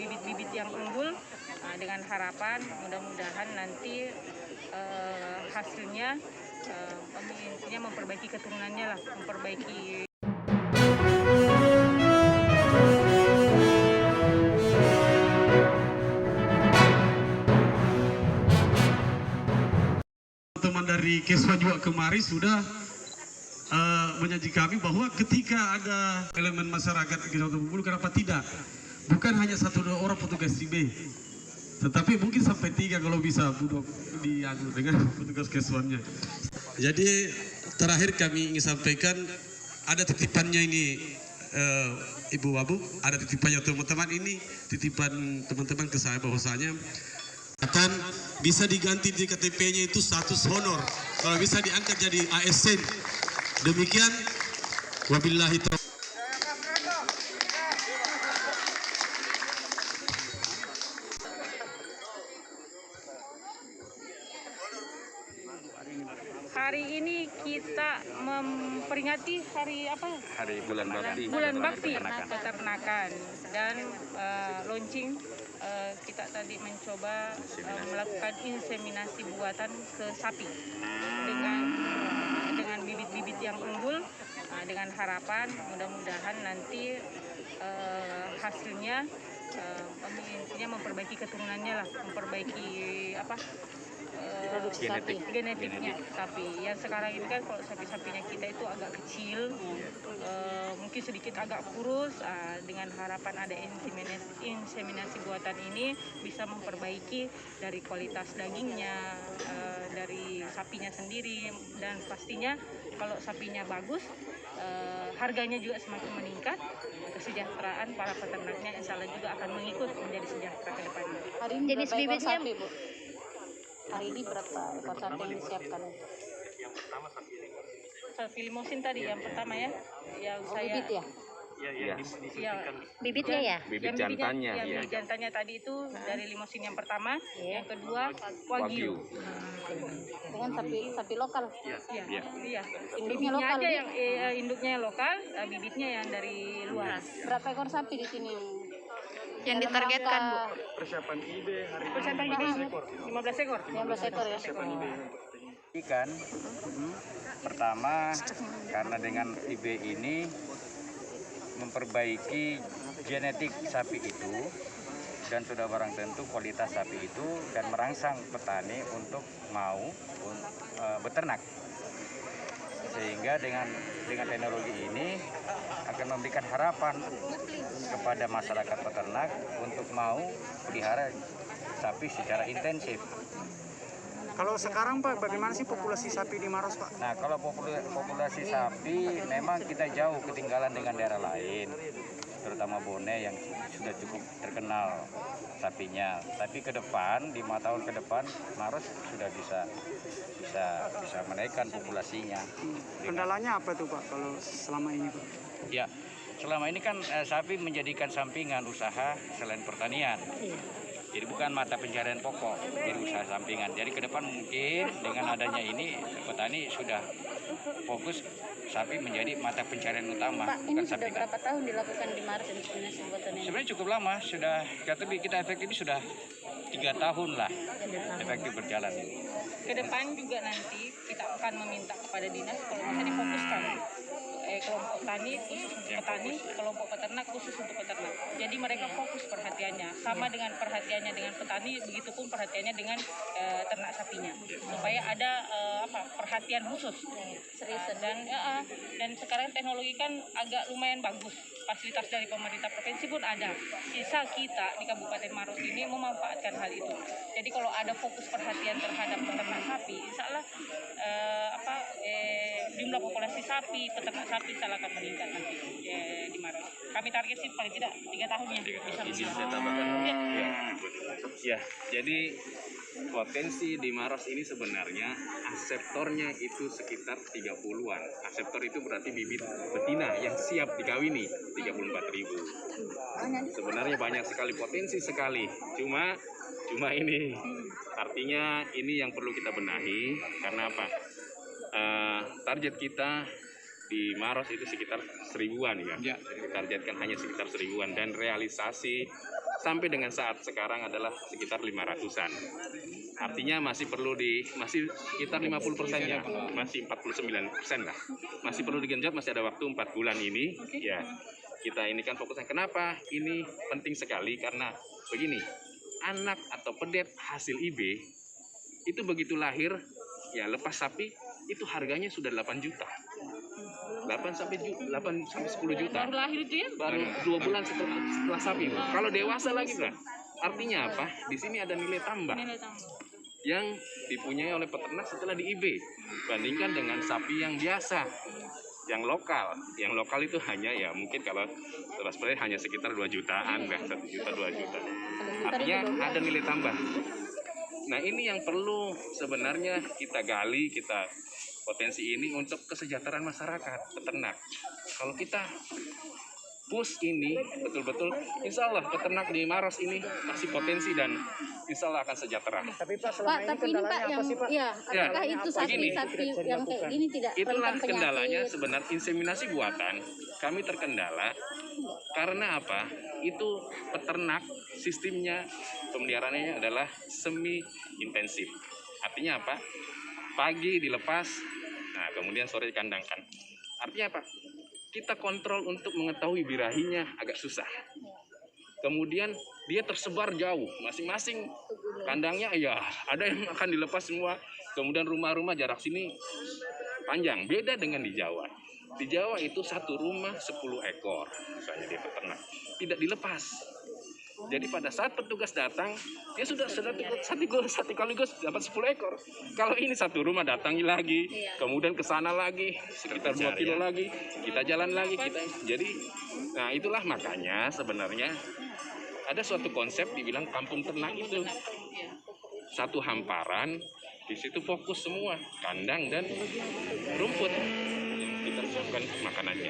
bibit-bibit yang unggul, dengan harapan mudah-mudahan nanti hasilnya intinya memperbaiki keturunannya lah, memperbaiki. Teman dari Keswa juga kemarin sudah menjanji kami bahwa ketika ada elemen masyarakat di Kecamatan Bengkulu, kenapa tidak? Bukan hanya 1-2 orang petugas TB, tetapi mungkin sampai 3 kalau bisa duduk dengan petugas Keswannya. Jadi terakhir kami ingin sampaikan, ada titipannya ini Ibu Wabu, ada titipannya teman-teman ini, titipan teman-teman ke saya bahwasanya akan bisa diganti di KTP-nya itu status honor, kalau bisa diangkat jadi ASN. Demikian, wabillahi taufiq. Hari ini kita memperingati hari apa? Hari Bulan Bakti. Bulan Bakti Peternakan dan launching. Kita tadi mencoba melakukan inseminasi buatan ke sapi dengan bibit-bibit yang unggul, dengan harapan mudah-mudahan nanti hasilnya intinya memperbaiki keturunannya lah, memperbaiki genetiknya sapi. Yang sekarang ini kan kalau sapi-sapinya kita itu agak kecil, mungkin sedikit agak kurus, dengan harapan ada inseminasi buatan ini bisa memperbaiki dari kualitas dagingnya, dari sapinya sendiri, dan pastinya kalau sapinya bagus, harganya juga semakin meningkat, kesejahteraan para peternaknya insya Allah juga akan mengikut menjadi sejahtera ke depannya. Hari ini jenis bibitnya, Bu? Hari ini berapa ekor sapi yang disiapkan? Yang pertama sapi limosin tadi yang pertama ya, yang bibit ya? Iya. Bibitnya ya? Bibit jantannya. Bibit jantannya tadi itu dari limosin yang pertama, yang kedua Wagyu. Dengan sapi lokal? Iya. Induknya lokal aja yang induknya lokal, bibitnya yang dari luar. Berapa ekor sapi di sini yang ditargetkan, Bu? Persiapan IB hari ini Persiapan IB 15 ekor. 15 ekor ya? ikan. Pertama, karena dengan IB ini memperbaiki genetik sapi itu dan sudah barang tentu kualitas sapi itu, dan merangsang petani untuk mau beternak. Sehingga dengan teknologi ini akan memberikan harapan kepada masyarakat peternak untuk mau pelihara sapi secara intensif. Kalau sekarang Pak, bagaimana sih populasi sapi di Maros Pak? Nah, kalau populasi sapi memang kita jauh ketinggalan dengan daerah lain, terutama Bone yang sudah cukup terkenal sapinya. Tapi ke depan, 5 tahun ke depan, Maros sudah bisa menaikkan populasinya. Kendalanya apa tuh Pak kalau selama ini Pak? Ya, selama ini kan sapi menjadikan sampingan usaha selain pertanian. Jadi bukan mata pencarian pokok, jadi usaha sampingan. Jadi ke depan mungkin dengan adanya ini petani sudah fokus sapi menjadi mata pencarian utama. Pak, ini sudah berapa tahun dilakukan di Maros inseminasi buatan ini? Sebenarnya cukup lama, sudah kita efektif ini sudah 3 tahun lah efektif berjalan ini. Ke depan juga nanti kita akan meminta kepada dinas kalau bisa difokuskan kelompok tani khusus untuk petani, kelompok peternak khusus untuk peternak. Jadi mereka fokus perhatiannya, sama dengan perhatiannya dengan petani, begitupun perhatiannya dengan ternak sapinya, supaya ada perhatian khusus. Serius dan sekarang teknologi kan agak lumayan bagus, fasilitas dari pemerintah provinsi pun ada. Sisa kita di Kabupaten Maros ini memanfaatkan hal itu. Jadi kalau ada fokus perhatian terhadap peternak sapi, insya Allah jumlah populasi sapi, peternak sapi insya Allah akan meningkat nanti di Maros. Kami target sih paling tidak 3 tahunnya bisa meningkat. Ya, jadi potensi di Maros ini sebenarnya aseptornya itu sekitar 30-an. Aseptor itu berarti bibit betina yang siap dikawini 34.000. Sebenarnya banyak sekali, potensi sekali. Cuma ini artinya ini yang perlu kita benahi. Karena apa? Target kita di Maros itu sekitar 1000-an ya. Ditargetkan hanya sekitar 1000-an, dan realisasi sampai dengan saat sekarang adalah sekitar 500-an. Artinya masih sekitar 50% ya, masih 49% lah. Masih perlu digenjot, masih ada waktu 4 bulan ini. Ya, kita ini kan fokusnya. Kenapa ini penting sekali? Karena begini, anak atau pedet hasil IB itu begitu lahir, ya lepas sapi itu harganya sudah 8 juta. 8 sampai 10 juta. Baru lahir itu ya? Baru 2 bulan setelah sapi. Kalau dewasa lagi, Bro. Artinya apa? Di sini ada nilai tambah Nilai tambah. yang dipunyai oleh peternak setelah di IB, bandingkan dengan sapi yang biasa, yang lokal. Yang lokal itu hanya ya mungkin kalau seperti hanya sekitar 2 jutaan, 1 juta 2 juta. Artinya ada nilai tambah. Nah, ini yang perlu sebenarnya kita gali, kita potensi ini untuk kesejahteraan masyarakat peternak. Kalau kita push ini betul-betul, insya Allah peternak di Maros ini masih potensi dan insya Allah akan sejahtera. Tapi Pak, Pak, selama ini tapi ini Pak kendalanya yang apa sih Pak? ya, apakah Ya, itu begini. sapi-sapi yang kayak gini tidak Itulah rentan penyakit? kendalanya sebenarnya inseminasi buatan kami terkendala karena apa? Itu peternak sistemnya pemeliharaannya adalah semi intensif. Artinya apa? Pagi dilepas, nah kemudian sore dikandangkan. Artinya apa? Kita kontrol untuk mengetahui birahinya agak susah. Kemudian dia tersebar jauh, masing-masing kandangnya ya ada yang akan dilepas semua. Kemudian rumah-rumah jarak sini panjang, beda dengan di Jawa. Di Jawa itu satu rumah 10 ekor, misalnya dia peternak, tidak dilepas. Jadi pada saat petugas datang, dia sudah sekaligus dapat 10 ekor. Kalau ini satu rumah datangi lagi, kemudian ke sana lagi, sekitar 2 kilo lagi, kita jalan lagi, jadi, nah itulah makanya sebenarnya ada suatu konsep dibilang kampung ternak itu. Satu hamparan, di situ fokus semua, kandang dan rumput yang kita siapkan makanannya.